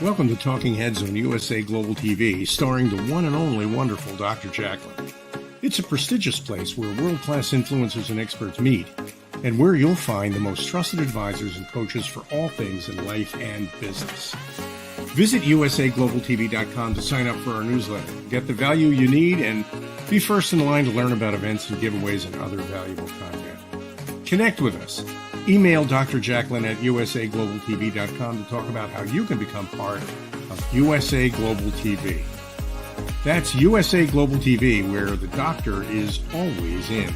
Welcome to Talking Heads on USA Global TV, starring the one and only wonderful Dr. Jacalyn. It's a prestigious place where world-class influencers and experts meet, and where you'll find the most trusted advisors and coaches for all things in life and business. Visit usaglobaltv.com to sign up for our newsletter, get the value you need, and be first in line to learn about events and giveaways and other valuable content. Connect with us. Email Dr. Jacalyn at usaglobaltv.com to talk about how you can become part of USA Global TV. That's USA Global TV, where the doctor is always in.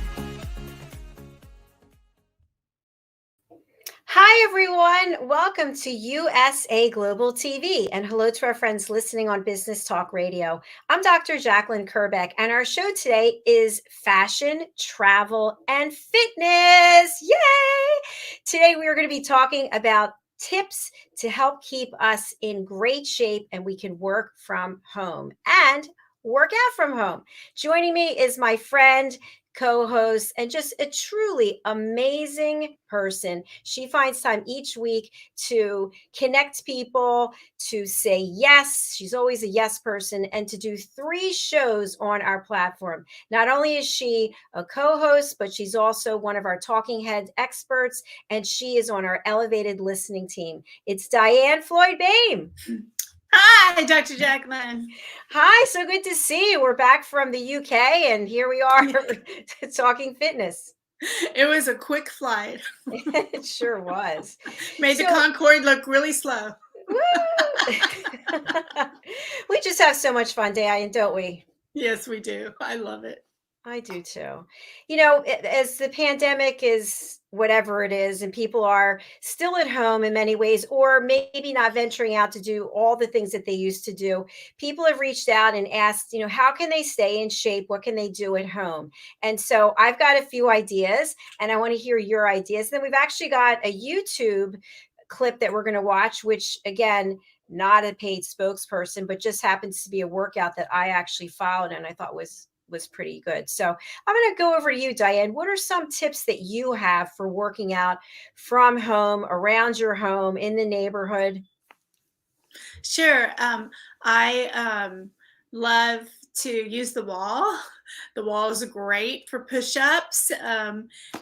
Hi, everyone. Welcome to USA Global TV, and hello to our friends listening on Business Talk Radio. I'm Dr. Jacalyn Kerbeck, and our show today is fashion, travel, and fitness. Yay! Today, we are going to be talking about tips to help keep us in great shape and we can work from home and work out from home. Joining me is my friend, co-host, and just a truly amazing person. She finds time each week to connect people, to say yes. She's always a yes person, and to do 3 shows on our platform. Not only is she a co-host, but she's also one of our talking head experts, and she is on our elevated listening team. It's Diann Floyd Boehm. Hi, Dr. Jacalyn. Hi, so good to see you. We're back from the UK, and here we are talking fitness. It was a quick flight. It sure was. Made the Concorde look really slow. We just have so much fun, Diann, don't we? Yes, we do. I love it. I do too. You know, as the pandemic is whatever it is, and people are still at home in many ways, or maybe not venturing out to do all the things that they used to do, people have reached out and asked, you know, how can they stay in shape? What can they do at home? And so I've got a few ideas, and I want to hear your ideas. Then we've actually got a YouTube clip that we're going to watch, which again, not a paid spokesperson, but just happens to be a workout that I actually followed and I thought was pretty good. So I'm going to go over to you, Diann. What are some tips that you have for working out from home, around your home, in the neighborhood? Sure. I love to use the wall. The wall is great for push-ups.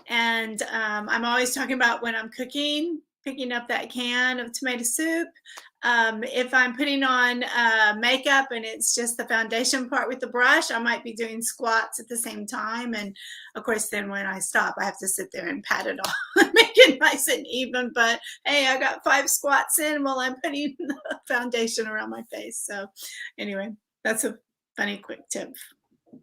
And I'm always talking about when I'm cooking, picking up that can of tomato soup. If I'm putting on makeup and it's just the foundation part with the brush, I might be doing squats at the same time. And of course, then when I stop, I have to sit there and pat it off and make it nice and even. But hey, I got 5 squats in while I'm putting the foundation around my face. So anyway, that's a funny quick tip.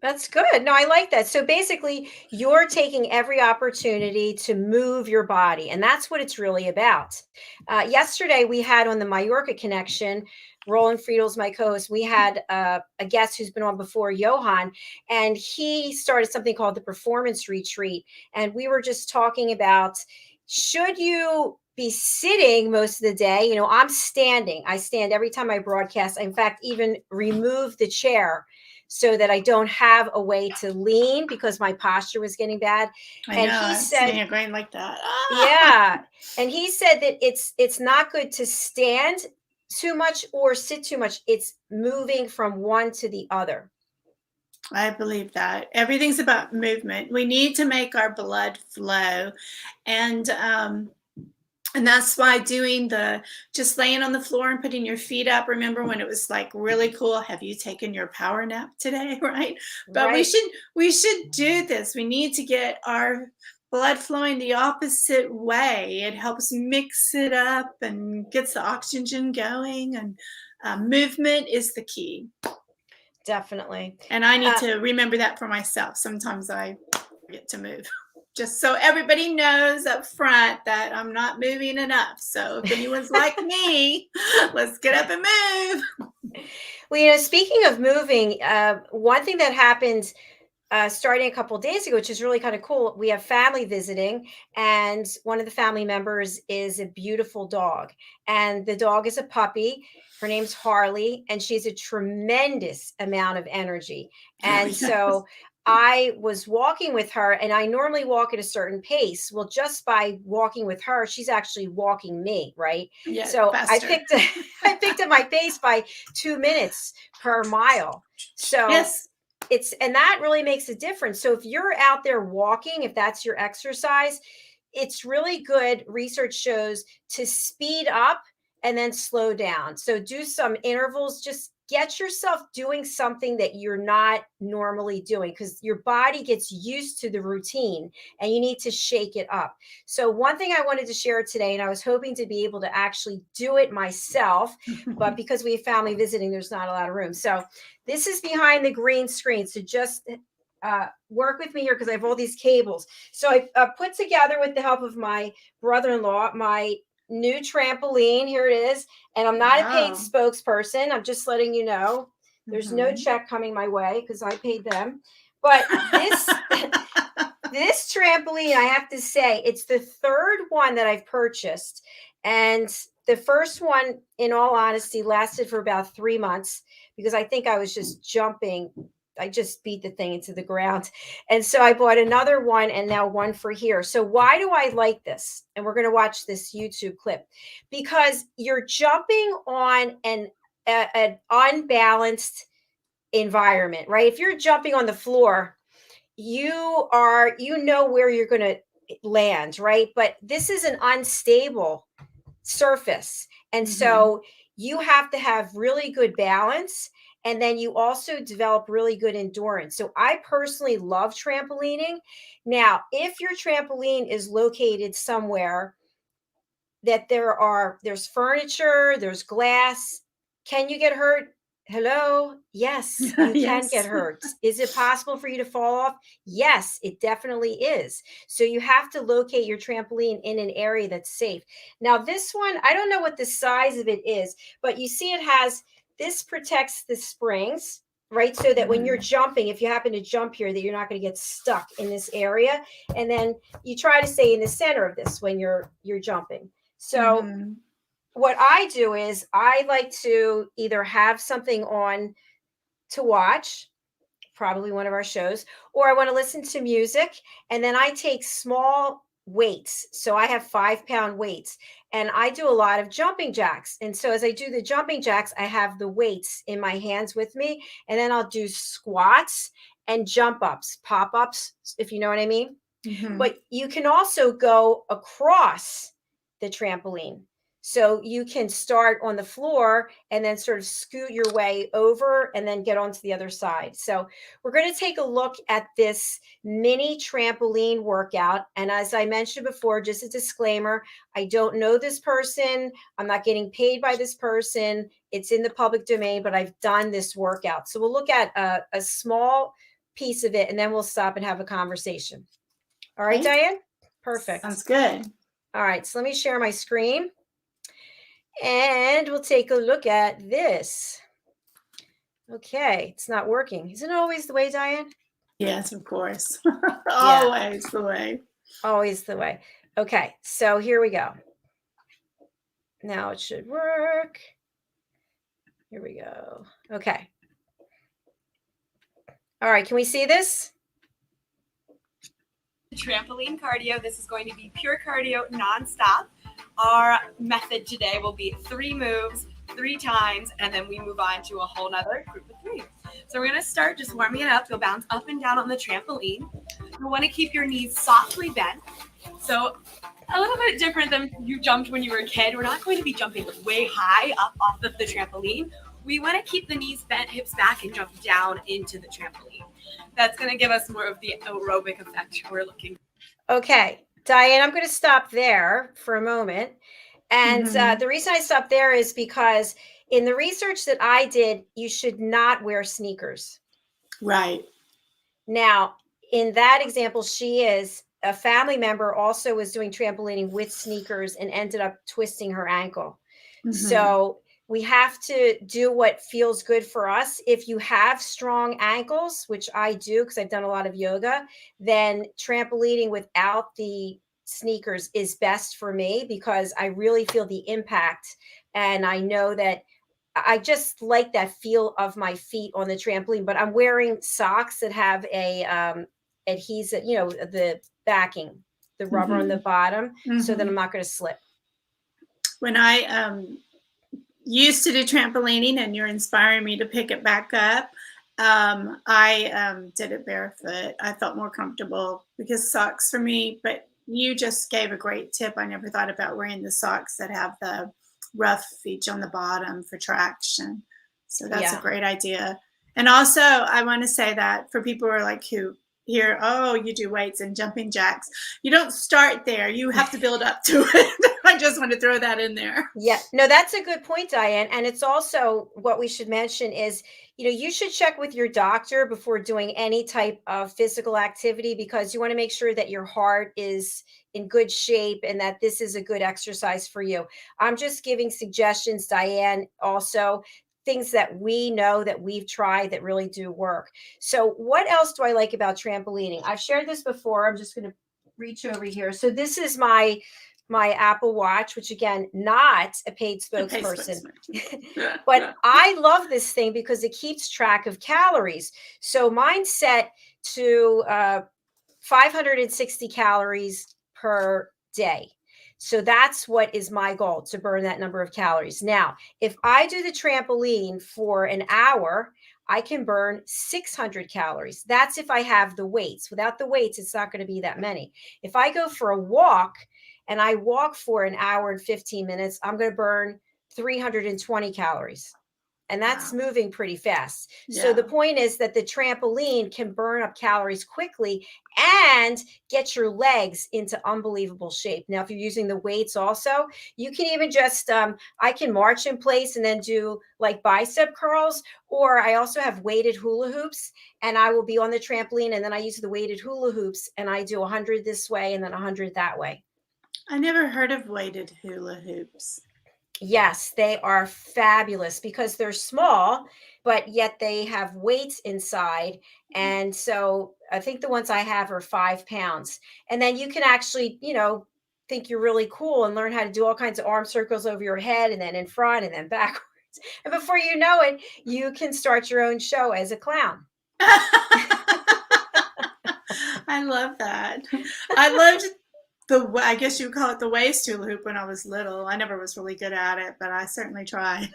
That's good. No, I like that. So basically, you're taking every opportunity to move your body, and that's what it's really about. Yesterday, we had on the Mallorca Connection, Roland Friedel's my co-host, we had a guest who's been on before, Johan, and he started something called the Performance Retreat. And we were just talking about, should you be sitting most of the day? You know, I'm standing. I stand every time I broadcast. I, in fact, even remove the chair so that I don't have a way to lean because my posture was getting bad. I know, he said, you're going like that. Yeah. And he said that it's not good to stand too much or sit too much. It's moving from one to the other. I believe that. Everything's about movement. We need to make our blood flow. And that's why doing just laying on the floor and putting your feet up. Remember when it was like really cool? Have you taken your power nap today? Right. But right. we should do this. We need to get our blood flowing the opposite way. It helps mix it up and gets the oxygen going. And movement is the key. Definitely. And I need to remember that for myself. Sometimes I forget to move. just so everybody knows up front that I'm not moving enough. So if anyone's like me, let's get up and move. Well, speaking of moving, one thing that happened starting a couple of days ago, which is really kind of cool. We have family visiting, and one of the family members is a beautiful dog. And the dog is a puppy. Her name's Harley, and she's a tremendous amount of energy. And so I was walking with her, and I normally walk at a certain pace. Well, just by walking with her, she's actually walking me, right? Yeah, so faster. I picked up my pace by 2 minutes per mile. So yes. And that really makes a difference. So if you're out there walking, if that's your exercise, it's really good. Research shows to speed up and then slow down. So do some intervals, just get yourself doing something that you're not normally doing, because your body gets used to the routine and you need to shake it up. So one thing I wanted to share today, and I was hoping to be able to actually do it myself, but because we have family visiting, there's not a lot of room. So this is behind the green screen. So just work with me here, because I have all these cables. So I put together, with the help of my brother-in-law, my new trampoline. Here it is. And I'm not a paid spokesperson. I'm just letting you know there's no check coming my way because I paid them. But this this trampoline, I have to say, it's the third one that I've purchased. And the first one, in all honesty, lasted for about 3 months, because I think I was just jumping. I just beat the thing into the ground. And so I bought another one, and now one for here. So why do I like this? And we're going to watch this YouTube clip, because you're jumping on an unbalanced environment, right? If you're jumping on the floor, you know where you're going to land, right? But this is an unstable surface. And so you have to have really good balance. And then you also develop really good endurance. So I personally love trampolining. Now, if your trampoline is located somewhere that there's furniture, there's glass, can you get hurt? Hello? Yes, you can get hurt. Is it possible for you to fall off? Yes, it definitely is. So you have to locate your trampoline in an area that's safe. Now, this one, I don't know what the size of it is, but you see this protects the springs, right? So that when you're jumping, if you happen to jump here, that you're not going to get stuck in this area. And then you try to stay in the center of this when you're jumping. So what I do is I like to either have something on to watch, probably one of our shows, or I want to listen to music. And then I take small weights. So I have 5-pound weights, and I do a lot of jumping jacks. And so as I do the jumping jacks, I have the weights in my hands with me. And then I'll do squats and jump ups, pop ups, if you know what I mean. But you can also go across the trampoline. So you can start on the floor and then sort of scoot your way over and then get onto the other side. So we're going to take a look at this mini trampoline workout. And as I mentioned before, just a disclaimer, I don't know this person. I'm not getting paid by this person. It's in the public domain, but I've done this workout. So we'll look at a small piece of it, and then we'll stop and have a conversation. All right, Diann? Perfect. Sounds good. All right, so let me share my screen. And we'll take a look at this. Okay, it's not working. Isn't it always the way, Diann? Yes, of course. Always the way. Always the way. Okay, so here we go. Now it should work. Here we go. Okay. All right, can we see this? Trampoline Cardio. This is going to be pure cardio nonstop. Our method today will be 3 moves, 3 times, and then we move on to a whole nother group of 3. So we're going to start just warming it up. You'll bounce up and down on the trampoline. You want to keep your knees softly bent. So a little bit different than you jumped when you were a kid. We're not going to be jumping way high up off of the trampoline. We want to keep the knees bent, hips back, and jump down into the trampoline. That's going to give us more of the aerobic effect we're looking for. Okay, Diann, I'm going to stop there for a moment. And the reason I stopped there is because in the research that I did, you should not wear sneakers. Right. Now, in that example, she is, a family member also was doing trampolining with sneakers and ended up twisting her ankle. Mhm. So we have to do what feels good for us. If you have strong ankles, which I do because I've done a lot of yoga, then trampolining without the sneakers is best for me because I really feel the impact. And I know that I just like that feel of my feet on the trampoline, but I'm wearing socks that have a adhesive, the backing, the rubber on the bottom, so that I'm not going to slip. When I used to do trampolining, and you're inspiring me to pick it back up, I did it barefoot. I felt more comfortable because socks for me, but you just gave a great tip. I never thought about wearing the socks that have the rough feature on the bottom for traction. So that's a great idea. And also, I want to say that for people who are like, who hear, oh, you do weights and jumping jacks, you don't start there. You have to build up to it. I just want to throw that in there. Yeah, no, that's a good point, Diann. And it's also what we should mention is, you should check with your doctor before doing any type of physical activity because you want to make sure that your heart is in good shape and that this is a good exercise for you. I'm just giving suggestions, Diann, also things that we know that we've tried that really do work. So what else do I like about trampolining? I've shared this before. I'm just going to reach over here. So this is my Apple Watch, which again, not a paid spokesperson, but I love this thing because it keeps track of calories. So mine's set to 560 calories per day. So that's what is my goal, to burn that number of calories. Now, if I do the trampoline for an hour, I can burn 600 calories. That's if I have the weights. Without the weights, it's not going to be that many. If I go for a walk and I walk for an hour and 15 minutes, I'm going to burn 320 calories. And that's moving pretty fast. Yeah. So the point is that the trampoline can burn up calories quickly and get your legs into unbelievable shape. Now, if you're using the weights also, you can even just, I can march in place and then do like bicep curls, or I also have weighted hula hoops and I will be on the trampoline and then I use the weighted hula hoops and I do 100 this way and then 100 that way. I never heard of weighted hula hoops. Yes, they are fabulous because they're small, but yet they have weights inside. And so I think the ones I have are 5 pounds. And then you can actually, think you're really cool and learn how to do all kinds of arm circles over your head and then in front and then backwards. And before you know it, you can start your own show as a clown. I love that. I loved I guess you would call it the waist hula hoop when I was little. I never was really good at it, but I certainly tried.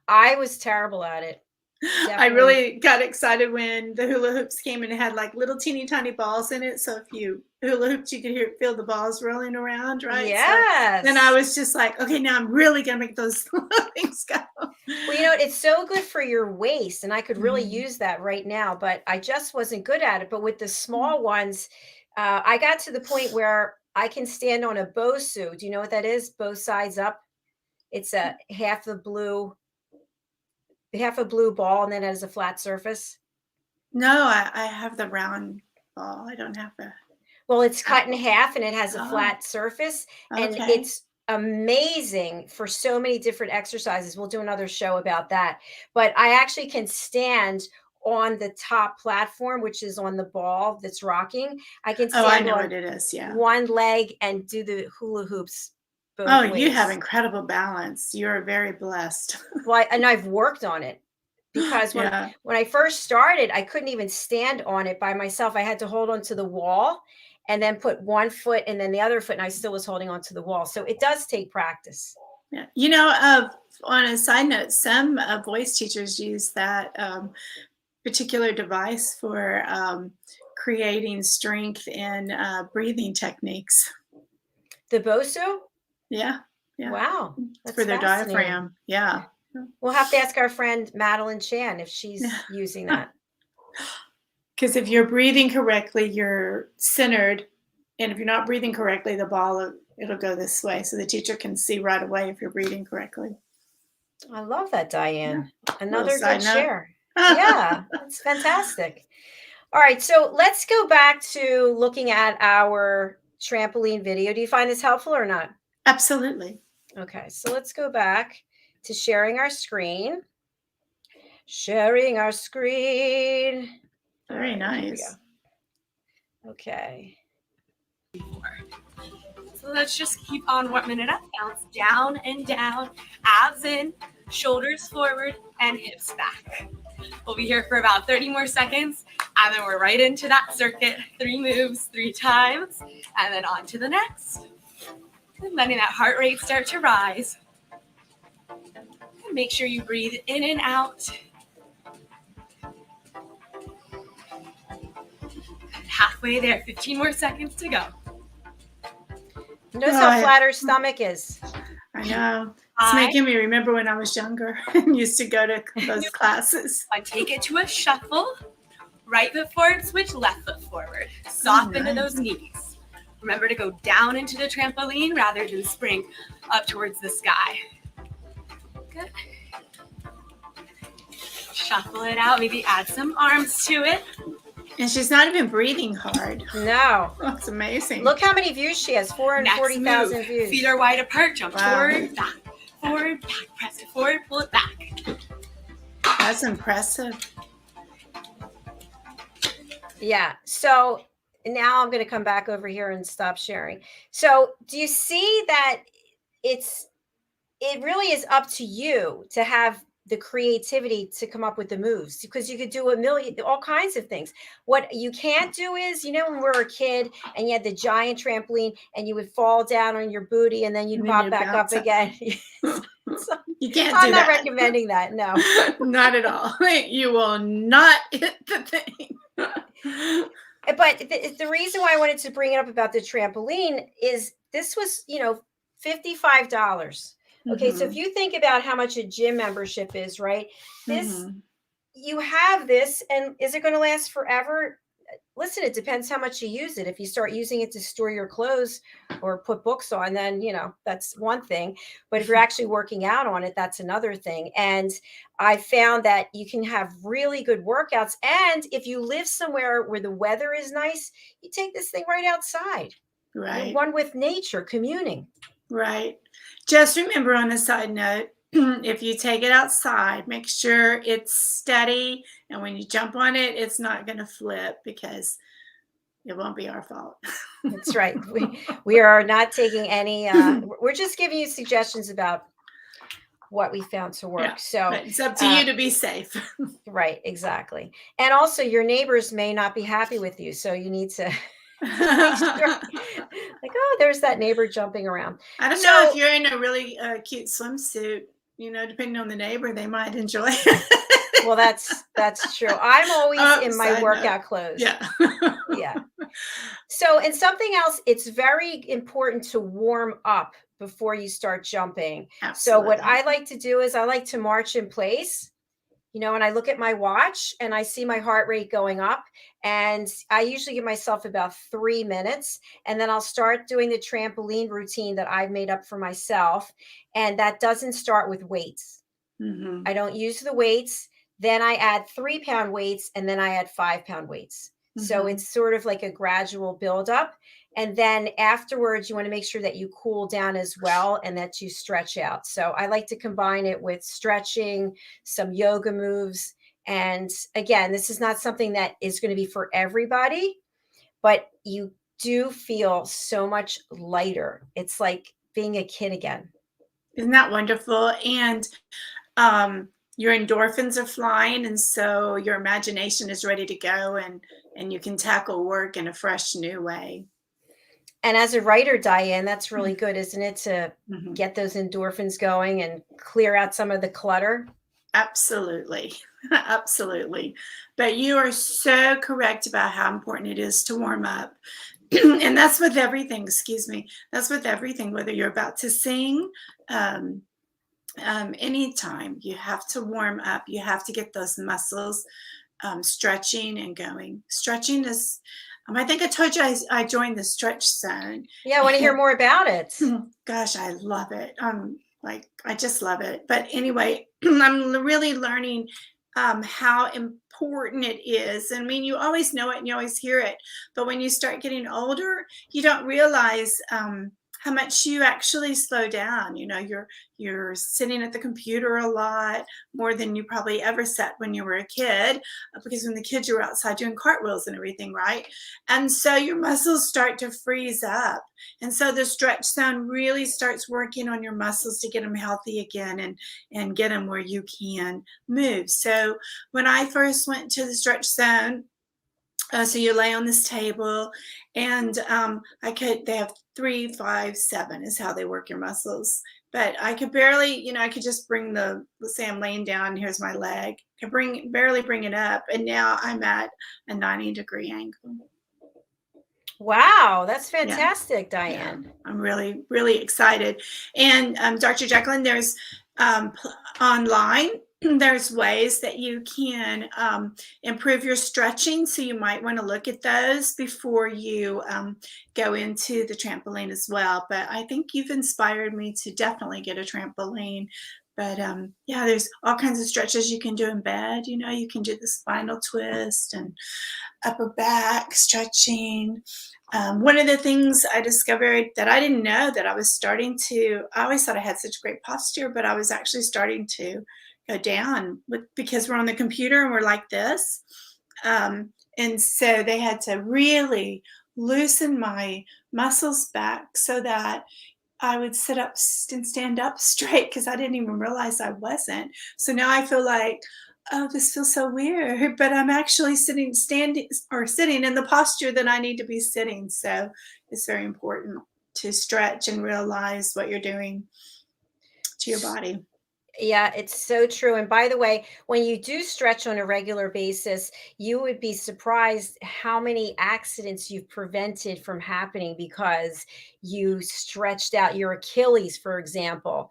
I was terrible at it. Definitely. I really got excited when the hula hoops came and it had like little teeny tiny balls in it. So if you hula hoops, you could feel the balls rolling around, right? Yes. So then I was just like, okay, now I'm really going to make those things go. Well, it's so good for your waist. And I could really use that right now, but I just wasn't good at it. But with the small ones, I got to the point where I can stand on a Bosu. Do you know what that is? Both sides up. It's a half a blue ball, and then it has a flat surface. No, I have the round ball. I don't have the. Well, it's cut in half, and it has a flat surface, and it's amazing for so many different exercises. We'll do another show about that. But I actually can stand on the top platform, which is on the ball that's rocking. I can stand I know on what it is. Yeah. one leg and do the hula hoops. Both you have incredible balance. You're very blessed. Well, and I've worked on it because when I first started, I couldn't even stand on it by myself. I had to hold onto the wall and then put one foot and then the other foot, and I still was holding onto the wall. So it does take practice. Yeah. On a side note, some voice teachers use that particular device for creating strength in breathing techniques. The Bosu? Yeah. Wow. That's for their diaphragm. Yeah. We'll have to ask our friend Madeline Chan if she's using that. Because if you're breathing correctly, you're centered. And if you're not breathing correctly, the ball, it'll go this way. So the teacher can see right away if you're breathing correctly. I love that, Diann. Another side good note. share. Yeah, that's fantastic. All right, so let's go back to looking at our trampoline video. Do you find this helpful or not? Absolutely. Okay, so let's go back to sharing our screen. Sharing our screen. Very All right, here we nice. go. Okay. So let's just keep on warming it up. Bounce down and down, abs in, shoulders forward, and hips back. We'll be here for about 30 more seconds, and then we're right into that circuit. 3 moves, 3 times, and then on to the next. And letting that heart rate start to rise. And make sure you breathe in and out. Halfway there, 15 more seconds to go. Notice how flat her stomach is. I know. It's making me remember when I was younger and used to go to those classes. I take it to a shuffle. Right foot forward, switch left foot forward. Soften to those knees. Remember to go down into the trampoline rather than spring up towards the sky. Good. Shuffle it out. Maybe add some arms to it. And she's not even breathing hard. No. That's amazing. Look how many views she has. 440,000 views. Feet are wide apart. Jump forward, back. Forward, back. Press it forward. Pull it back. That's impressive. Yeah. So now I'm going to come back over here and stop sharing. So do you see that it really is up to you to have the creativity to come up with the moves, because you could do all kinds of things. What you can't do is, when we were a kid and you had the giant trampoline and you would fall down on your booty and then you'd pop back up again. So, you can't I'm do not that. recommending that. No, not at all. You will not hit the thing. But the reason why I wanted to bring it up about the trampoline is this was, $55. Okay, so if you think about how much a gym membership is, right? This, you have this, and is it going to last forever? Listen, it depends how much you use it. If you start using it to store your clothes or put books on, then, that's one thing. But if you're actually working out on it, that's another thing. And I found that you can have really good workouts. And if you live somewhere where the weather is nice, you take this thing right outside. Right. One with nature, communing. Right. Just remember, on a side note, if you take it outside, make sure it's steady. And when you jump on it, it's not going to flip, because it won't be our fault. That's right. We are not taking any, we're just giving you suggestions about what we found to work. Yeah, so it's up to you to be safe. Right. Exactly. And also your neighbors may not be happy with you. So you need to make sure, like, oh, there's that neighbor jumping around. I don't know if you're in a really cute swimsuit, depending on the neighbor, they might enjoy it. Well, that's true. I'm always in my workout clothes. Yeah. Yeah. So, and something else, it's very important to warm up before you start jumping. Absolutely. So what I like to do is I like to march in place, and I look at my watch and I see my heart rate going up, and I usually give myself about 3 minutes, and then I'll start doing the trampoline routine that I've made up for myself. And that doesn't start with weights. I don't use the weights. Then I add 3-pound weights, and then I add 5-pound weights. So it's sort of like a gradual buildup. And then afterwards, you want to make sure that you cool down as well and that you stretch out. So I like to combine it with stretching, some yoga moves. And again, this is not something that is going to be for everybody, but you do feel so much lighter. It's like being a kid again. Isn't that wonderful? And your endorphins are flying, and so your imagination is ready to go, and you can tackle work in a fresh, new way. And as a writer, Diann, that's really good, isn't it? To get those endorphins going and clear out some of the clutter. Absolutely. Absolutely. But you are so correct about how important it is to warm up. And that's with everything, that's with everything, whether you're about to sing, anytime you have to warm up, you have to get those muscles stretching and going. Stretching is, I think I told you I joined the stretch zone. Yeah, I want to hear more about it. Gosh, I love it. I just love it. But anyway, I'm really learning how important it is. I mean, you always know it and you always hear it, but when you start getting older, you don't realize how much you actually slow down. You know, you're sitting at the computer a lot more than you probably ever sat when you were a kid, because when the kids you were outside doing cartwheels and everything, right? And so your muscles start to freeze up. And so the stretch zone really starts working on your muscles to get them healthy again and get them where you can move. So when I first went to the stretch zone, so you lay on this table, and they have 3, 5, 7 is how they work your muscles. But I could barely, you know, I could just bring let's say I'm laying down, here's my leg, I could barely bring it up. And now I'm at a 90-degree angle. Wow, that's fantastic, Diann. Yeah, I'm really, really excited. And Dr. Jacalyn, there's online, there's ways that you can improve your stretching. So you might want to look at those before you go into the trampoline as well. But I think you've inspired me to definitely get a trampoline. But yeah, there's all kinds of stretches you can do in bed. You know, you can do the spinal twist and upper back stretching. One of the things I discovered that I didn't know that I always thought I had such great posture, but I was actually starting to go down because we're on the computer and we're like this. And so they had to really loosen my muscles back so that I would sit up and stand up straight, because I didn't even realize I wasn't. So now I feel like, oh, this feels so weird, but I'm actually standing in the posture that I need to be sitting. So it's very important to stretch and realize what you're doing to your body. Yeah, it's so true. And by the way, when you do stretch on a regular basis, you would be surprised how many accidents you've prevented from happening because you stretched out your Achilles, for example,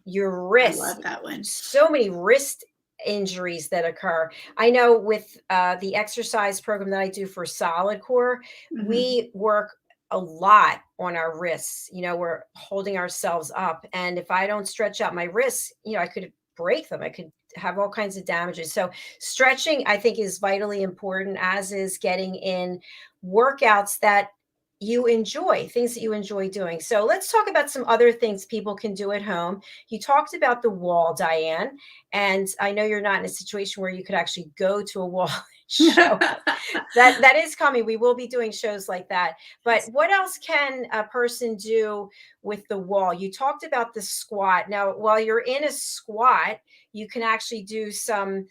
your wrists. I love that one. So many wrist injuries that occur. I know with the exercise program that I do for Solid Core, we work a lot on our wrists. You know, we're holding ourselves up. And if I don't stretch out my wrists, you know, I could break them. I could have all kinds of damages. So stretching, I think, is vitally important, as is getting in workouts that you enjoy, things that you enjoy doing. So let's talk about some other things people can do at home. You talked about the wall, Diann, and I know you're not in a situation where you could actually go to a wall show. that is coming. We will be doing shows like that. But what else can a person do with the wall? You talked about the squat. Now, while you're in a squat, you can actually do some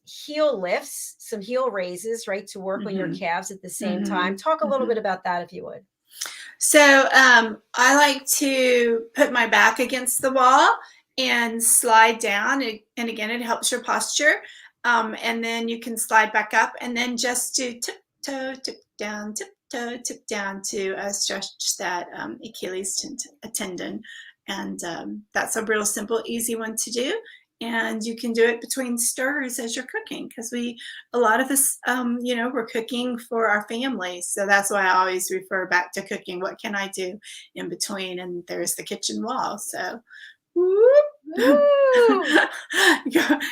heel lifts, some heel raises, right, to work on your calves at the same time. Talk a little bit about that, if you would. So I like to put my back against the wall and slide down. And again, it helps your posture. And then you can slide back up, and then just to tiptoe, tip down to stretch that Achilles tendon. And that's a real simple, easy one to do. And you can do it between stirs as you're cooking, because a lot of us, you know, we're cooking for our family. So that's why I always refer back to cooking. What can I do in between? And there's the kitchen wall. So,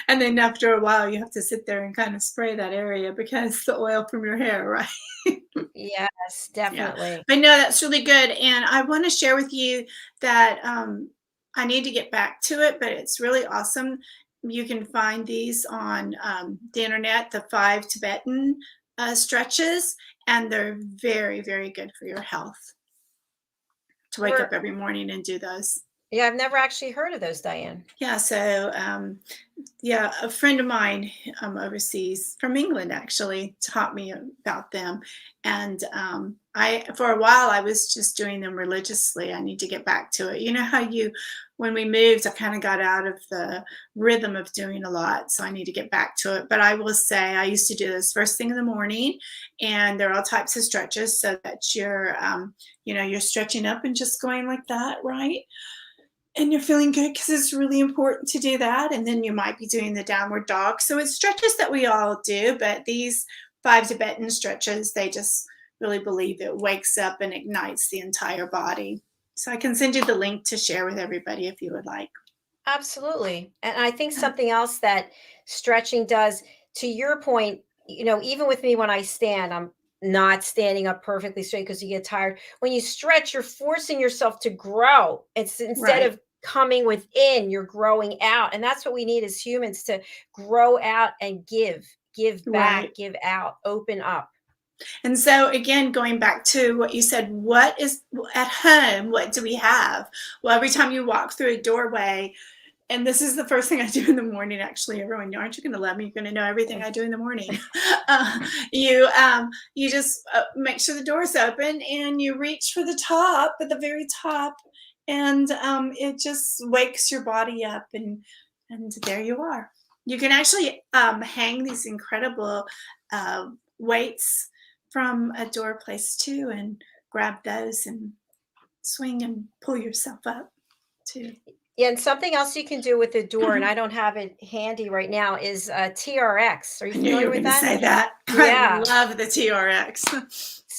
and then after a while, you have to sit there and kind of spray that area because the oil from your hair, right? Yes, definitely. Yeah. But no, that's really good. And I want to share with you that I need to get back to it, but it's really awesome. You can find these on the internet, the 5 Tibetan stretches, and they're very, very good for your health to wake up every morning and do those. Yeah, I've never actually heard of those, Diann. Yeah, so a friend of mine overseas from England actually taught me about them. And for a while, I was just doing them religiously. I need to get back to it. You know how when we moved, I kind of got out of the rhythm of doing a lot. So I need to get back to it. But I will say I used to do this first thing in the morning, and there are all types of stretches so that you're stretching up and just going like that, right? And you're feeling good, because it's really important to do that. And then you might be doing the downward dog. So it's stretches that we all do, but these 5 Tibetan stretches, they just really believe it wakes up and ignites the entire body. So I can send you the link to share with everybody if you would like. Absolutely. And I think something else that stretching does, to your point, even with me when I stand, I'm not standing up perfectly straight because you get tired. When you stretch, you're forcing yourself to grow. It's instead Right. of coming within, you're growing out. And that's what we need as humans, to grow out and give back, Right. give out, open up. And so, again, going back to what you said, what is at home? What do we have? Well, every time you walk through a doorway, and this is the first thing I do in the morning, actually, everyone, aren't you going to love me? You're going to know everything I do in the morning. You just make sure the door's open and you reach for the top, at the very top, and it just wakes your body up, and there you are. You can actually hang these incredible weights from a door place too, and grab those and swing and pull yourself up too. Yeah, and something else you can do with the door, and I don't have it handy right now, is TRX. Are you I knew you familiar were with going to that? say that. Yeah. I love the TRX.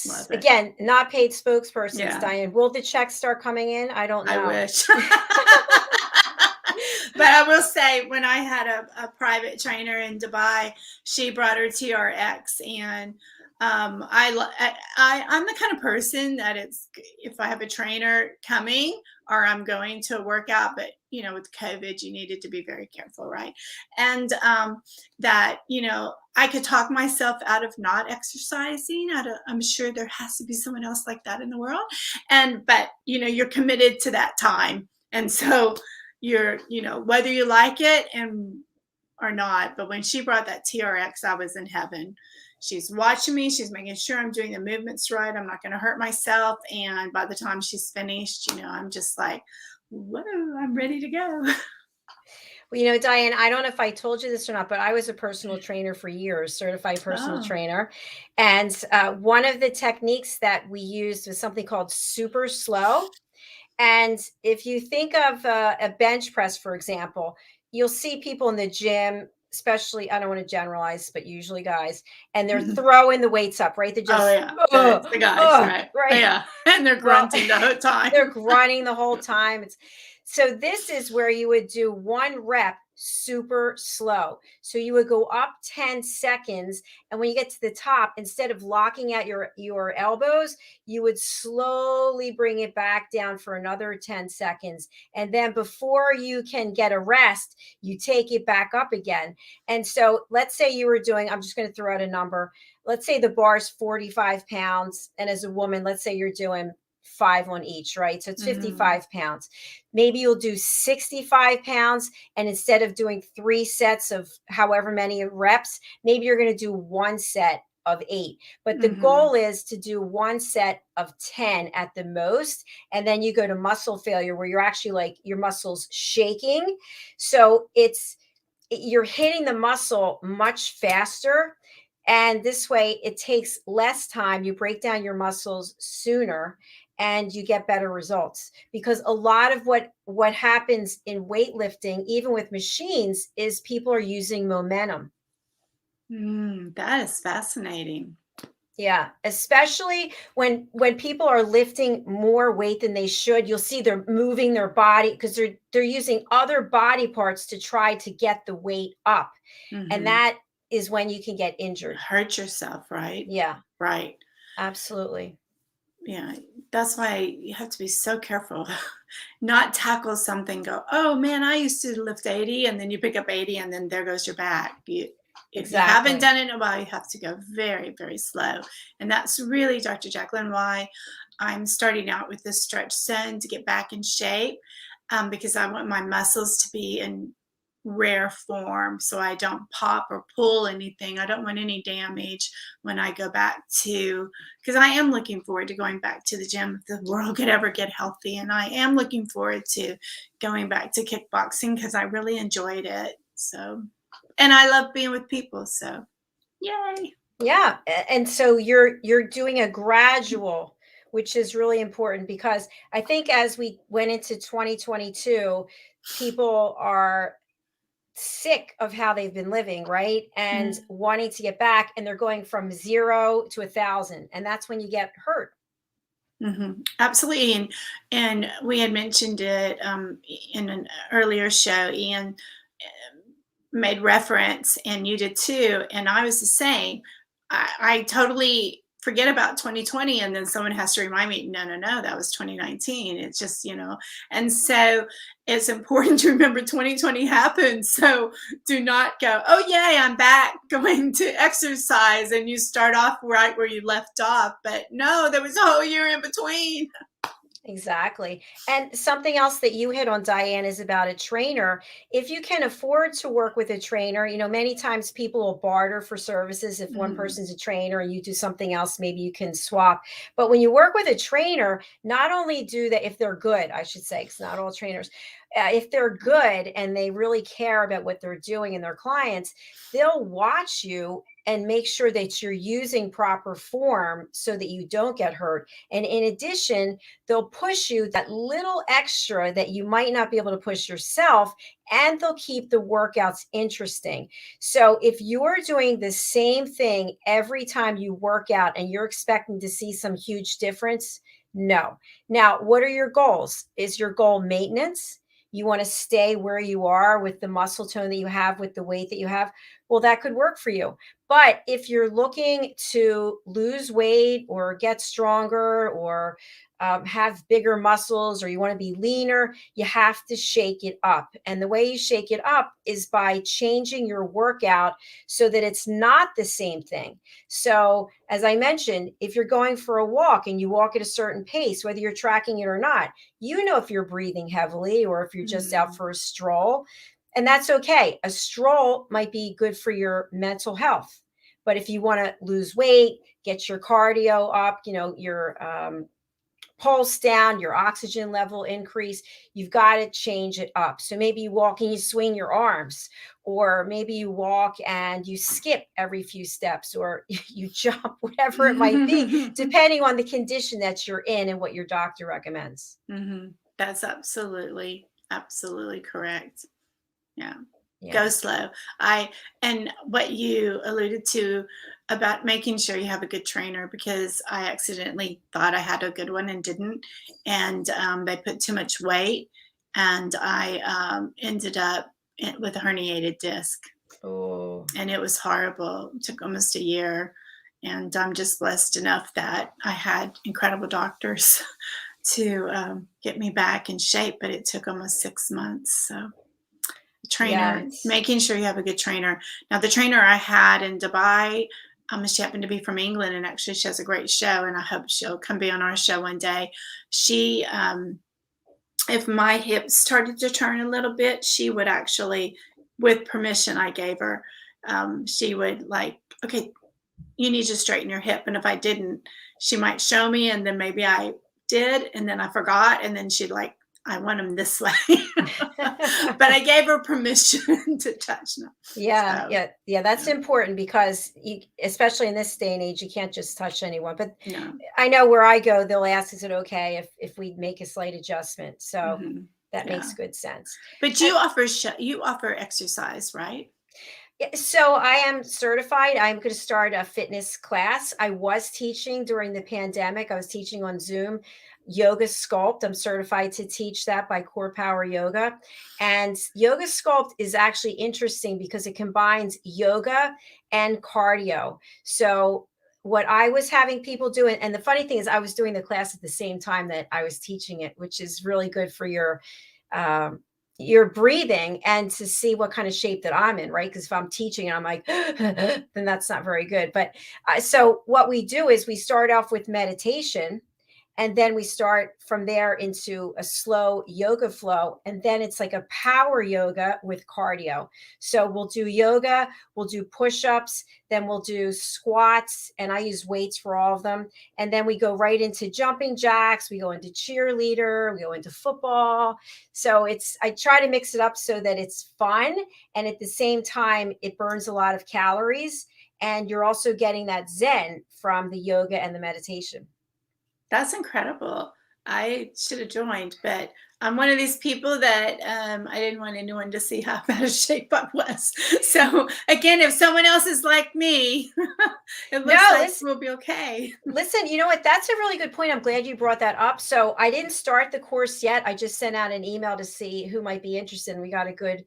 Love it. Again, not paid spokespersons, Yeah. Diann. Will the checks start coming in? I don't I know. wish. But I will say, when I had a private trainer in Dubai, she brought her TRX, and I'm the kind of person that if I have a trainer coming or I'm going to a workout, but with COVID, you needed to be very careful, right? And that I could talk myself out of not exercising. I'm sure there has to be someone else like that in the world, but you're committed to that time, and so you're whether you like it or not. But when she brought that TRX, I was in heaven. She's watching me, she's making sure I'm doing the movements right, I'm not going to hurt myself, and by the time she's finished, I'm just like, whoa, I'm ready to go. Well, Diann, I don't know if I told you this or not, but I was a personal trainer for years, certified personal Oh. trainer. And one of the techniques that we used was something called super slow. And if you think of a bench press, for example, you'll see people in the gym, especially, I don't want to generalize, but usually guys, and they're throwing the weights up, right? They're just, Oh yeah, it's the guys, right? Yeah, and they're grunting the whole time. They're grunting the whole time. So this is where you would do 1 rep super slow. So you would go up 10 seconds, and when you get to the top, instead of locking out your elbows, you would slowly bring it back down for another 10 seconds. And then before you can get a rest, you take it back up again. And so let's say you were doing, I'm just going to throw out a number. Let's say the bar's 45 pounds. And as a woman, let's say you're doing 5 on each, right? So it's 55 pounds. Maybe you'll do 65 pounds. And instead of doing 3 sets of however many reps, maybe you're going to do 1 set of 8. But the goal is to do 1 set of 10 at the most. And then you go to muscle failure, where you're actually like your muscles shaking. So you're hitting the muscle much faster. And this way it takes less time. You break down your muscles sooner and you get better results, because a lot of what happens in weightlifting, even with machines, is people are using momentum. That is fascinating. Yeah, especially when people are lifting more weight than they should. You'll see they're moving their body because they're using other body parts to try to get the weight up. And that is when you can get injured. Hurt yourself, right? Yeah. Right. Absolutely. Yeah, that's why you have to be so careful. Not tackle something, go, oh man, I used to lift 80, and then you pick up 80 and then there goes your back. If you haven't done it in a while, you have to go very, very slow. And that's really, Dr. Jacalyn, why I'm starting out with this stretch zone to get back in shape, because I want my muscles to be in rare form so I don't pop or pull anything. I don't want any damage when I go back to, because I am looking forward to going back to the gym if the world could ever get healthy. And I am looking forward to going back to kickboxing because I really enjoyed it. So, and I love being with people. So, yay. Yeah. And so you're doing a gradual, which is really important, because I think as we went into 2022, people are sick of how they've been living, right? And wanting to get back, and they're going from 0 to 1,000. And that's when you get hurt. Absolutely. And we had mentioned it in an earlier show. Ian made reference, and you did too. And I was the same. I totally forget about 2020, and then someone has to remind me, no, that was 2019. It's just, and so it's important to remember 2020 happened. So do not go, oh, yay, I'm back going to exercise. And you start off right where you left off. But no, there was a whole year in between. Exactly. And something else that you hit on, Diann, is about a trainer. If you can afford to work with a trainer, many times people will barter for services. If one person's a trainer and you do something else, maybe you can swap. But when you work with a trainer, not only do that, if they're good, I should say, because not all trainers, if they're good and they really care about what they're doing and their clients, they'll watch you and make sure that you're using proper form so that you don't get hurt. And in addition, they'll push you that little extra that you might not be able to push yourself, and they'll keep the workouts interesting. So if you're doing the same thing every time you work out and you're expecting to see some huge difference, no. Now, what are your goals? Is your goal maintenance? You want to stay where you are with the muscle tone that you have, with the weight that you have? Well, that could work for you. But if you're looking to lose weight or get stronger or have bigger muscles, or you want to be leaner, you have to shake it up. And the way you shake it up is by changing your workout so that it's not the same thing. So as I mentioned, if you're going for a walk and you walk at a certain pace, whether you're tracking it or not, if you're breathing heavily or if you're just out for a stroll. And that's okay. A stroll might be good for your mental health. But if you want to lose weight, get your cardio up, your pulse down, your oxygen level increase, you've got to change it up. So maybe you walk and you swing your arms, or maybe you walk and you skip every few steps, or you jump, whatever it might be, depending on the condition that you're in and what your doctor recommends. That's absolutely correct. Yeah. Yeah. Go slow. And what you alluded to about making sure you have a good trainer, because I accidentally thought I had a good one and didn't. And they put too much weight, and I ended up with a herniated disc. Oh. And it was horrible. It took almost a year. And I'm just blessed enough that I had incredible doctors to get me back in shape, but it took almost 6 months. So trainer, making sure you have a good trainer. Now, the trainer I had in Dubai, she happened to be from England, and actually she has a great show, and I hope she'll come be on our show one day. She, if my hips started to turn a little bit, she would actually, with permission I gave her, she would okay, you need to straighten your hip. And if I didn't, she might show me, and then maybe I did, and then I forgot, and then she'd I want them this way. But I gave her permission to touch them. Yeah. That's important, because especially in this day and age, you can't just touch anyone. But I know where I go, they'll ask, is it okay if we make a slight adjustment? So that makes good sense. But you offer exercise, right? So I am certified. I'm going to start a fitness class. I was teaching during the pandemic. I was teaching on Zoom. Yoga Sculpt. I'm certified to teach that by Core Power Yoga. And Yoga Sculpt is actually interesting because it combines yoga and cardio. So what I was having people do, and the funny thing is I was doing the class at the same time that I was teaching it, which is really good for your breathing and to see what kind of shape that I'm in, right? Because if I'm teaching and I'm like, then that's not very good. But so what we do is we start off with meditation, and then we start from there into a slow yoga flow. And then it's like a power yoga with cardio. So we'll do yoga, we'll do push-ups, then we'll do squats, and I use weights for all of them. And then we go right into jumping jacks. We go into cheerleader, we go into football. So I try to mix it up so that it's fun. And at the same time, it burns a lot of calories. And you're also getting that Zen from the yoga and the meditation. That's incredible. I should have joined, but I'm one of these people that I didn't want anyone to see how bad a shape I was. So again, if someone else is like me, it looks like we'll be okay. Listen, you know what? That's a really good point. I'm glad you brought that up. So I didn't start the course yet. I just sent out an email to see who might be interested. And we got a good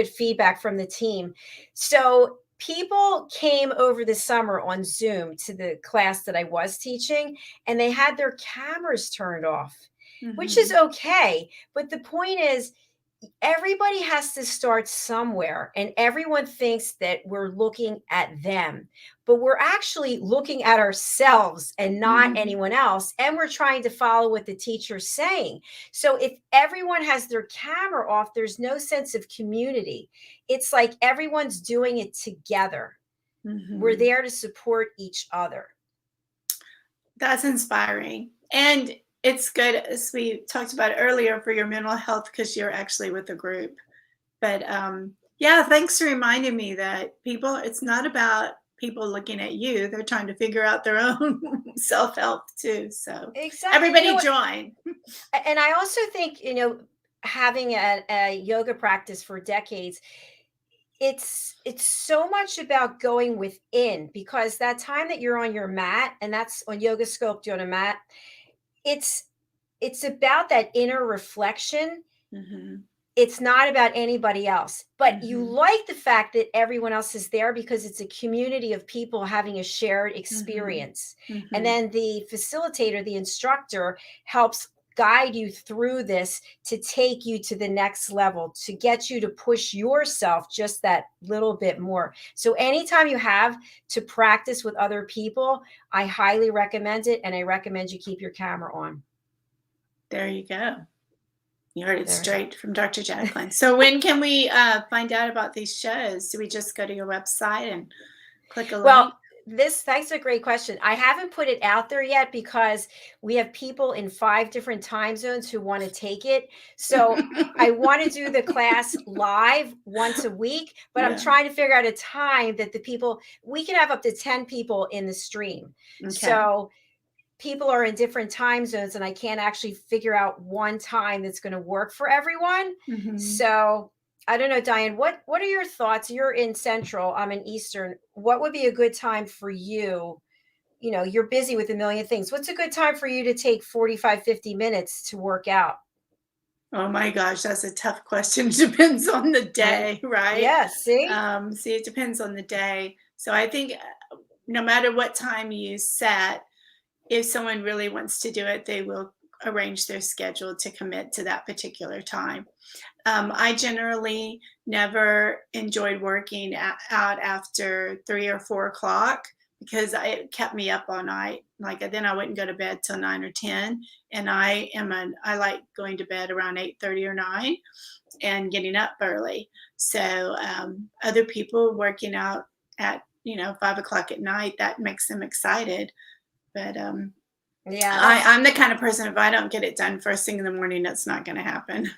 feedback from the team. So people came over the summer on Zoom to the class that I was teaching, and they had their cameras turned off, which is okay. But the point is, everybody has to start somewhere, and everyone thinks that we're looking at them, but we're actually looking at ourselves and not anyone else, and we're trying to follow what the teacher's saying. So if everyone has their camera off, there's no sense of community. It's like everyone's doing it together. We're there to support each other. That's inspiring. And it's good, as we talked about earlier, for your mental health, because you're actually with a group. But yeah, thanks for reminding me that it's not about people looking at you. They're trying to figure out their own self-help too. So exactly. Everybody join. And I also think, having a yoga practice for decades, it's so much about going within, because that time that you're on your mat, and that's on Yoga Sculpt, you're on a mat, it's about that inner reflection. It's not about anybody else, but you like the fact that everyone else is there, because it's a community of people having a shared experience. And then the facilitator, the instructor, helps guide you through this to take you to the next level, to get you to push yourself just that little bit more. So anytime you have to practice with other people, I highly recommend it. And I recommend you keep your camera on. There you go. You heard it straight from Dr. Jacalyn. So when can we find out about these shows? Do we just go to your website and click a link? Well, that's a great question. I haven't put it out there yet, because we have people in 5 different time zones who want to take it. So I want to do the class live once a week, but I'm trying to figure out a time that we can have up to 10 people in the stream. Okay. So people are in different time zones, and I can't actually figure out one time that's going to work for everyone. So I don't know, Diann, what are your thoughts? You're in Central, I'm in Eastern. What would be a good time for you? You're busy with a million things. What's a good time for you to take 45, 50 minutes to work out? Oh my gosh, that's a tough question. Depends on the day, right? Yeah, see, it depends on the day. So I think no matter what time you set, if someone really wants to do it, they will arrange their schedule to commit to that particular time. I generally never enjoyed working out after 3 or 4 o'clock, because it kept me up all night. Like, then I wouldn't go to bed till 9 or 10. And I like going to bed around 8:30 or 9 and getting up early. So other people working out at 5 o'clock at night, that makes them excited. But I'm the kind of person, if I don't get it done first thing in the morning, that's not going to happen.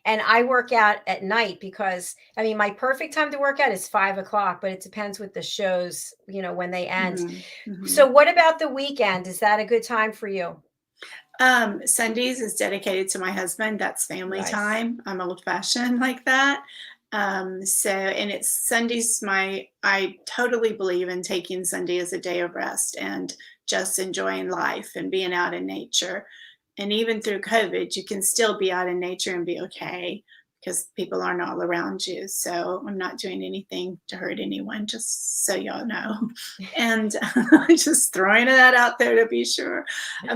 And I work out at night, because my perfect time to work out is 5 o'clock, but it depends with the shows, when they end. So what about the weekend? Is that a good time for you? Sundays is dedicated to my husband. That's family time. I'm old fashioned like that. And it's Sundays. I totally believe in taking Sunday as a day of rest and just enjoying life and being out in nature. And even through COVID, you can still be out in nature and be okay, because people aren't all around you. So I'm not doing anything to hurt anyone, just so y'all know. And just throwing that out there to be sure,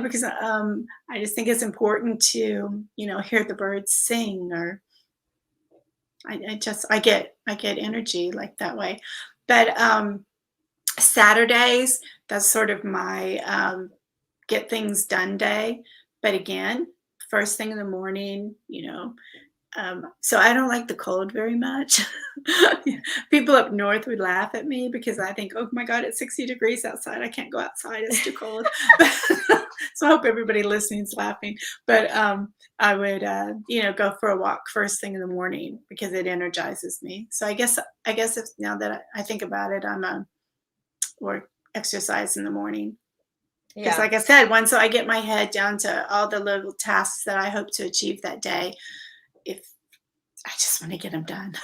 because I just think it's important to, hear the birds sing, or I get energy like that way. But Saturdays, that's sort of my get things done day. But again, first thing in the morning, so I don't like the cold very much. People up north would laugh at me, because I think, oh my God, it's 60 degrees outside. I can't go outside. It's too cold. So I hope everybody listening is laughing. But I would, go for a walk first thing in the morning, because it energizes me. So I guess if, now that I think about it, or exercise in the morning. Because Yeah. like I said, once I get my head down to all the little tasks that I hope to achieve that day, if I just want to get them done.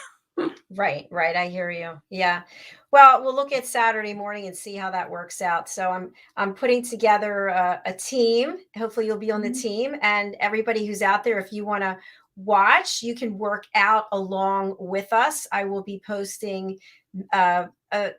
Right, right. I hear you. Yeah. Well, we'll look at Saturday morning and see how that works out. So I'm putting together a team. Hopefully you'll be on the Mhm. team, and everybody who's out there, if you want to watch, you can work out along with us. I will be posting uh, a,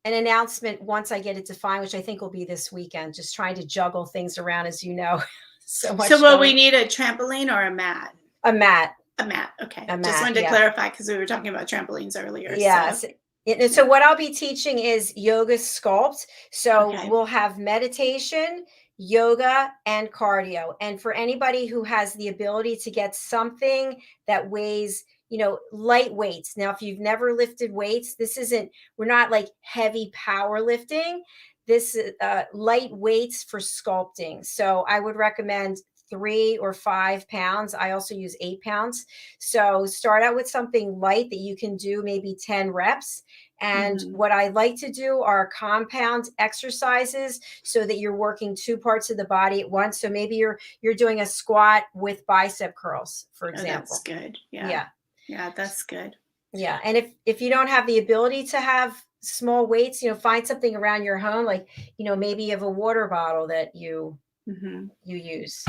an announcement once I get it defined, which I think will be this weekend. Just trying to juggle things around, as you know, so So much will we going. need a trampoline or a mat? A mat, A mat. Okay. a Just mat. wanted to Yeah. clarify because we were talking about trampolines earlier. So, Yes. So what I'll be teaching is yoga sculpt. So okay. we'll have meditation, yoga, and cardio. And for anybody who has the ability to get something that weighs, light weights. Now, if you've never lifted weights, we're not like heavy powerlifting. This is light weights for sculpting. So I would recommend 3 or 5 pounds. I also use 8 pounds. So start out with something light that you can do maybe 10 reps. And Mhm. what I like to do are compound exercises so that you're working two parts of the body at once. So maybe you're doing a squat with bicep curls, for Oh, that's example. good. Yeah. Yeah. Yeah, that's good. Yeah. And if you don't have the ability to have small weights, find something around your home, like, maybe you have a water bottle that you Hmm. use.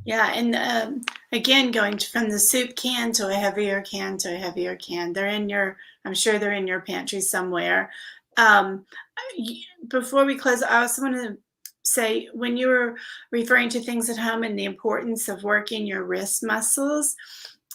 Yeah, and again, going from the soup can to a heavier can to a heavier can. I'm sure they're in your pantry somewhere. Um, Before we close, I also want to say, when you were referring to things at home and the importance of working your wrist muscles,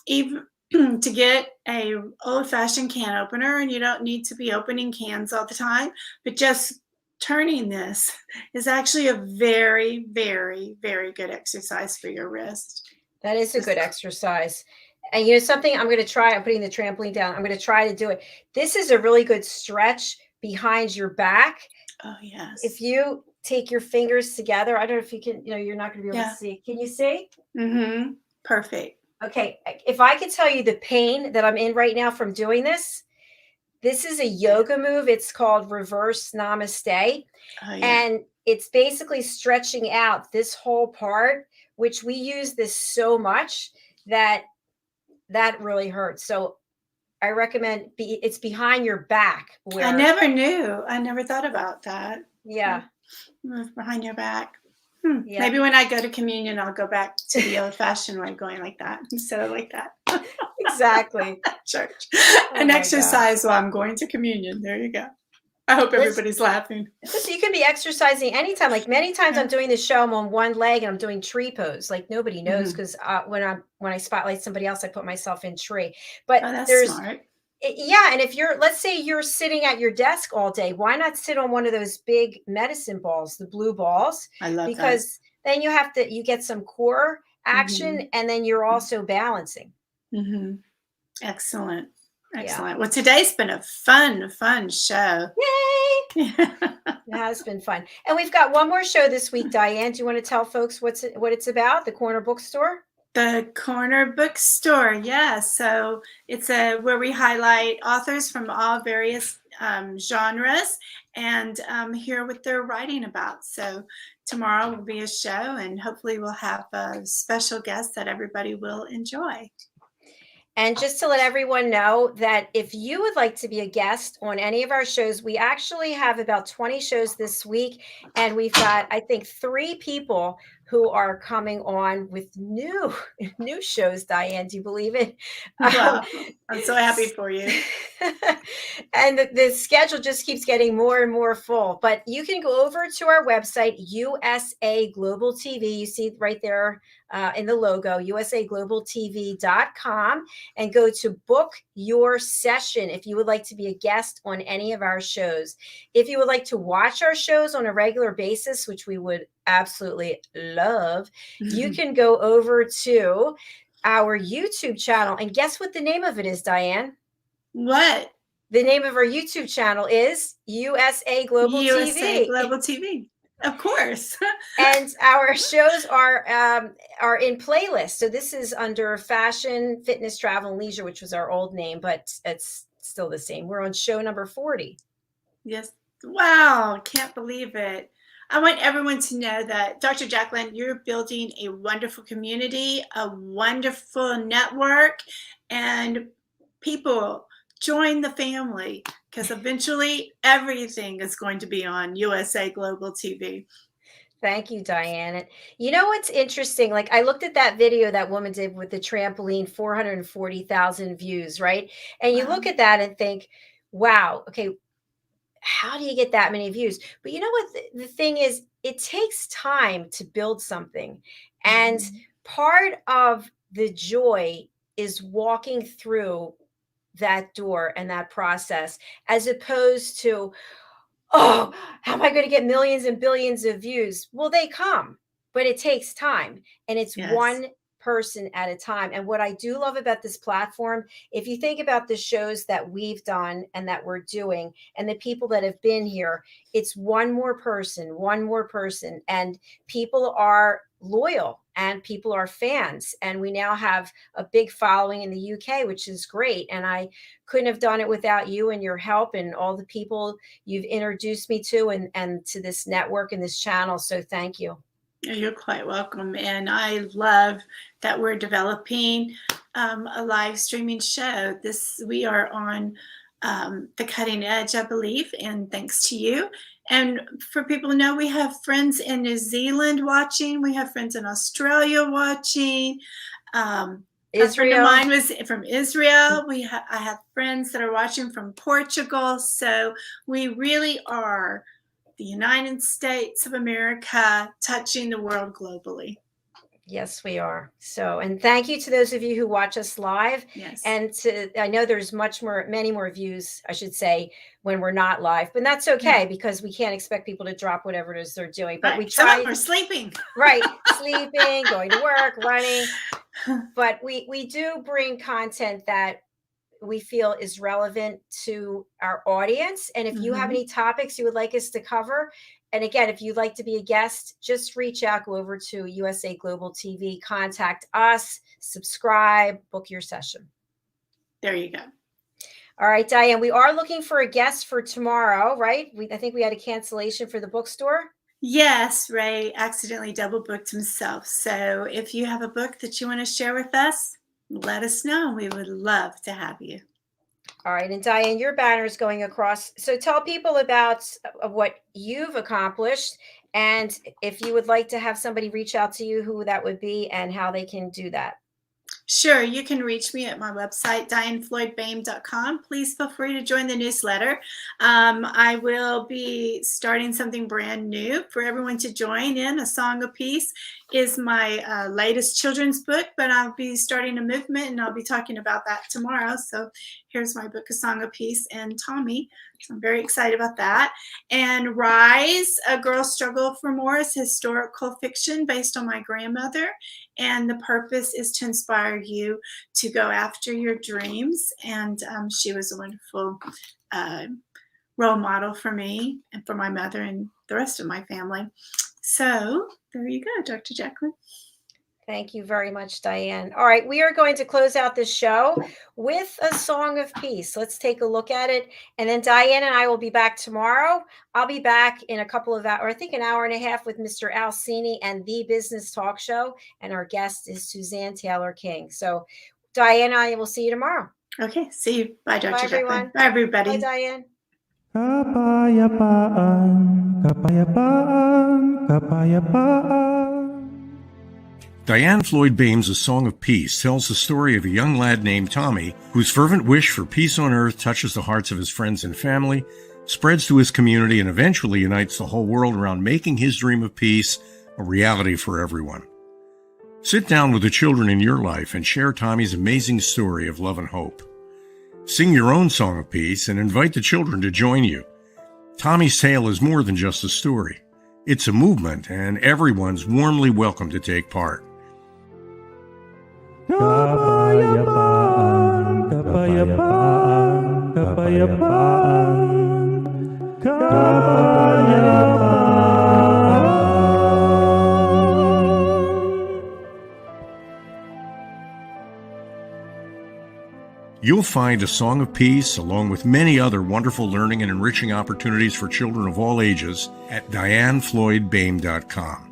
even to get a old-fashioned can opener, and you don't need to be opening cans all the time, but just turning this is actually a very, very, very good exercise for your wrist. That is a Just, good exercise. And something I'm going to try, I'm putting the trampoline down. I'm going to try to do it. This is a really good stretch behind your back. oh If yes. you take your fingers together, I don't know if you can, you're not going to be able to Yeah. see. Can you see? Mm-hmm. Perfect. Okay. If I could tell you the pain that I'm in right now from doing this is a yoga move. It's called reverse namaste. Oh yeah. And it's basically stretching out this whole part, which we use this so much that really hurts. So I recommend it's behind your back I where, never knew. I never thought about that. yeah, Move behind your back. yeah, Maybe when I go to communion, I'll go back to the old-fashioned way, going like that instead of like that. exactly. Church. Oh An my exercise while I'm going to communion. There you go. I hope Let's, everybody's laughing. so you can be exercising anytime. Like many times I'm Yeah. doing the show, I'm on one leg and I'm doing tree pose. Like nobody knows Mhm. because when I spotlight somebody else, I put myself in tree. Oh, But that's there's smart. yeah, and if let's say you're sitting at your desk all day, why not sit on one of those big medicine balls, the blue balls? I love those. Because then you get some core action, Mhm. and then you're also balancing. Mhm. Excellent. Yeah. Excellent. Well, today's been a fun show. Yay! It has been fun. And we've got one more show this week, Diann. Do you want to tell folks what it's about? The Corner Bookstore? The Corner Bookstore, yeah. So it's where we highlight authors from all various genres and hear what they're writing about. So tomorrow will be a show, and hopefully we'll have a special guest that everybody will enjoy. And just to let everyone know that if you would like to be a guest on any of our shows, we actually have about 20 shows this week. And we've got, I think, 3 people who are coming on with new shows, Diann. Do you believe it? Wow, I'm so happy for you. And the schedule just keeps getting more and more full. But you can go over to our website, USA Global TV. You see right there in the logo, usaglobaltv.com, and go to book your session if you would like to be a guest on any of our shows. If you would like to watch our shows on a regular basis, which we would absolutely love, you can go over to our YouTube channel. And guess what the name of it is, Diann? What? The name of our YouTube channel is USA Global USA TV. Global TV. Of course. And our shows are in playlists. So this is under fashion, fitness, travel, and leisure, which was our old name, but it's still the same. We're on show number 40. Yes. Wow. Can't believe it. I want everyone to know that, Dr. Jacalyn, you're building a wonderful community, a wonderful network, and people join the family, because eventually everything is going to be on USA Global TV. Thank you, Diann. And you know what's interesting? Like I looked at that video that woman did with the trampoline, 440,000 views, right? And you look at that and think, wow, okay, how do you get that many views? But you know what? The thing is, it takes time to build something. And part of the joy is walking through that door and that process, as opposed to, oh, how am I going to get millions and billions of views? Well, they come, but it takes time, and it's Yes. one person at a time. And what I do love about this platform, if you think about the shows that we've done and that we're doing and the people that have been here, it's one more person, and people are loyal and people are fans. And we now have a big following in the UK, which is great. And I couldn't have done it without you and your help and all the people you've introduced me to and to this network and this channel. So thank you. You're quite welcome. And I love that we're developing a live streaming show. We are on the cutting edge, I believe, and thanks to you. And for people to know, we have friends in New Zealand watching. We have friends in Australia watching. A friend of mine was from Israel. I have friends that are watching from Portugal. So we really are the United States of America touching the world globally. Yes, we are. So, and thank you to those of you who watch us live. Yes. And I know there's many more views, I should say, when we're not live, but that's okay because we can't expect people to drop whatever it is they're doing. But we try. Some of them are sleeping. Right. Sleeping, going to work, running. But we do bring content that we feel is relevant to our audience. And if you have any topics you would like us to cover, and again, if you'd like to be a guest, just reach out, go over to USA Global TV, contact us, subscribe, book your session. There you go. All right, Diann, we are looking for a guest for tomorrow, right? I think we had a cancellation for the bookstore. Yes, Ray accidentally double booked himself. So if you have a book that you want to share with us, let us know. We would love to have you. All right. And Diann, your banner is going across. So tell people about what you've accomplished. And if you would like to have somebody reach out to you, who that would be and how they can do that. Sure. You can reach me at my website, diannfloydboehm.com. Please feel free to join the newsletter. I will be starting something brand new for everyone to join in. A Song of Peace is my latest children's book, but I'll be starting a movement and I'll be talking about that tomorrow. So here's my book, A Song of Peace, and Tommy. So I'm very excited about that. And Rise, A Girl's Struggle for More is historical fiction based on my grandmother. And the purpose is to inspire you to go after your dreams. And she was a wonderful role model for me and for my mother and the rest of my family. So there you go, Dr. Jacalyn. Thank you very much, Diann. All right, we are going to close out this show with a Song of Peace. Let's take a look at it. And then Diann and I will be back tomorrow. I'll be back in a couple of hours, or I think an hour and a half, with Mr. Alcini and The Business Talk Show. And our guest is Suzanne Taylor King. So Diann and I will see you tomorrow. Okay, see you. Bye, Dr. Bye, everyone. Jacalyn. Bye, everybody. Bye, Diann. Kapayapaan, kapayapaan, kapayapaan. Diann Floyd Boehm's A Song of Peace tells the story of a young lad named Tommy whose fervent wish for peace on earth touches the hearts of his friends and family, spreads to his community, and eventually unites the whole world around making his dream of peace a reality for everyone. Sit down with the children in your life and share Tommy's amazing story of love and hope. Sing your own song of peace and invite the children to join you. Tommy's tale is more than just a story. It's a movement, and everyone's warmly welcome to take part. Kapayapaan, kapayapaan, kapayapaan, kapayapaan. You'll find A Song of Peace, along with many other wonderful learning and enriching opportunities for children of all ages, at DiannFloydBoehm.com.